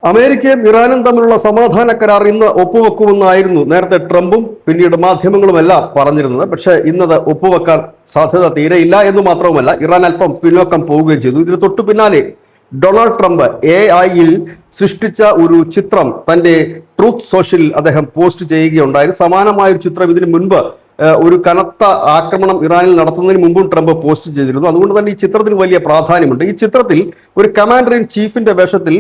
അമേരിക്കയും ഇറാനും തമ്മിലുള്ള സമാധാന കരാർ ഇന്ന് ഒപ്പുവെക്കുമെന്നായിരുന്നു നേരത്തെ ട്രംപും പിന്നീട് മാധ്യമങ്ങളുമെല്ലാം പറഞ്ഞിരുന്നത്. പക്ഷേ ഇന്നത് ഒപ്പുവെക്കാൻ സാധ്യത തീരെയില്ല എന്ന് മാത്രവുമല്ല, ഇറാൻ അല്പം പിന്നോക്കം പോവുകയും ചെയ്തു. ഇതിന് തൊട്ടു പിന്നാലെ ഡൊണാൾഡ് ട്രംപ് AI-യിൽ സൃഷ്ടിച്ച ഒരു ചിത്രം തന്റെ ട്രൂത്ത് സോഷ്യലിൽ അദ്ദേഹം പോസ്റ്റ് ചെയ്യുകയുണ്ടായിരുന്നു. സമാനമായ ഒരു ചിത്രം ഇതിനു മുൻപ് ഒരു കനത്ത ആക്രമണം ഇറാനിൽ നടത്തുന്നതിന് മുമ്പും ട്രംപ് പോസ്റ്റ് ചെയ്തിരുന്നു. അതുകൊണ്ട് തന്നെ ഈ ചിത്രത്തിന് വലിയ പ്രാധാന്യമുണ്ട്. ഈ ചിത്രത്തിൽ ഒരു കമാൻഡർ ഇൻ ചീഫിന്റെ വേഷത്തിൽ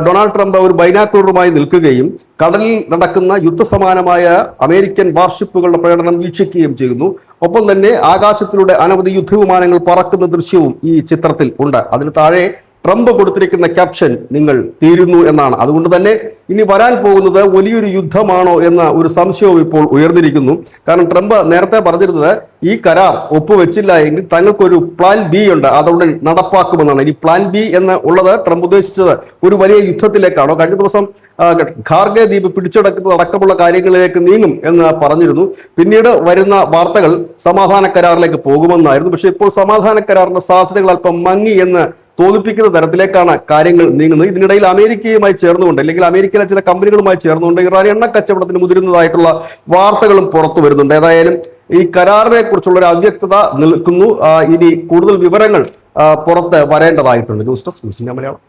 ഡൊണാൾഡ് ട്രംപ് ഒരു ബൈനാക്കുലറുമായി നിൽക്കുകയും കടലിൽ നടക്കുന്ന യുദ്ധസമാനമായ അമേരിക്കൻ വാർഷിപ്പുകളുടെ പ്രകടനം വീക്ഷിക്കുകയും ചെയ്യുന്നു. ഒപ്പം തന്നെ ആകാശത്തിലൂടെ അനവധി യുദ്ധവിമാനങ്ങൾ പറക്കുന്ന ദൃശ്യവും ഈ ചിത്രത്തിൽ ഉണ്ട്. അതിന് താഴെ ട്രംപ് കൊടുത്തിരിക്കുന്ന ക്യാപ്ഷൻ നിങ്ങൾ തീരുന്നു എന്നാണ്. അതുകൊണ്ട് തന്നെ ഇനി വരാൻ പോകുന്നത് വലിയൊരു യുദ്ധമാണോ എന്ന ഒരു സംശയവും ഇപ്പോൾ ഉയർന്നിരിക്കുന്നു. കാരണം ട്രംപ് നേരത്തെ പറഞ്ഞിരുന്നത് ഈ കരാർ ഒപ്പുവെച്ചില്ല എങ്കിൽ തങ്ങൾക്കൊരു പ്ലാൻ ബി ഉണ്ട്, അതുകൊണ്ട് നടപ്പാക്കുമെന്നാണ്. ഇനി പ്ലാൻ ബി എന്ന് ഉള്ളത് ട്രംപ് ഉദ്ദേശിച്ചത് ഒരു വലിയ യുദ്ധത്തിലേക്കാണോ? കഴിഞ്ഞ ദിവസം ഖാർഗെ ദ്വീപ് പിടിച്ചടക്കുന്നത് അടക്കമുള്ള കാര്യങ്ങളിലേക്ക് നീങ്ങും എന്ന് പറഞ്ഞിരുന്നു. പിന്നീട് വരുന്ന വാർത്തകൾ സമാധാന കരാറിലേക്ക് പോകുമെന്നായിരുന്നു. പക്ഷേ ഇപ്പോൾ സമാധാന കരാറിന്റെ സാധ്യതകൾ അല്പം മങ്ങി എന്ന് തോന്നിപ്പിക്കുന്ന തരത്തിലേക്കാണ് കാര്യങ്ങൾ നീങ്ങുന്നത്. ഇതിനിടയിൽ അമേരിക്കയുമായി ചേർന്നുകൊണ്ട് അല്ലെങ്കിൽ അമേരിക്കയിലെ ചില കമ്പനികളുമായി ചേർന്നുകൊണ്ട് ഇറാൻ എണ്ണ കച്ചവടത്തിന് മുതിരുന്നതായിട്ടുള്ള വാർത്തകളും പുറത്തു വരുന്നുണ്ട്. ഏതായാലും ഈ കരാറിനെ കുറിച്ചുള്ള ഒരു അവ്യക്തത നിൽക്കുന്നു. ഇനി കൂടുതൽ വിവരങ്ങൾ പുറത്ത് വരേണ്ടതായിട്ടുണ്ട്. News desk Malayalam.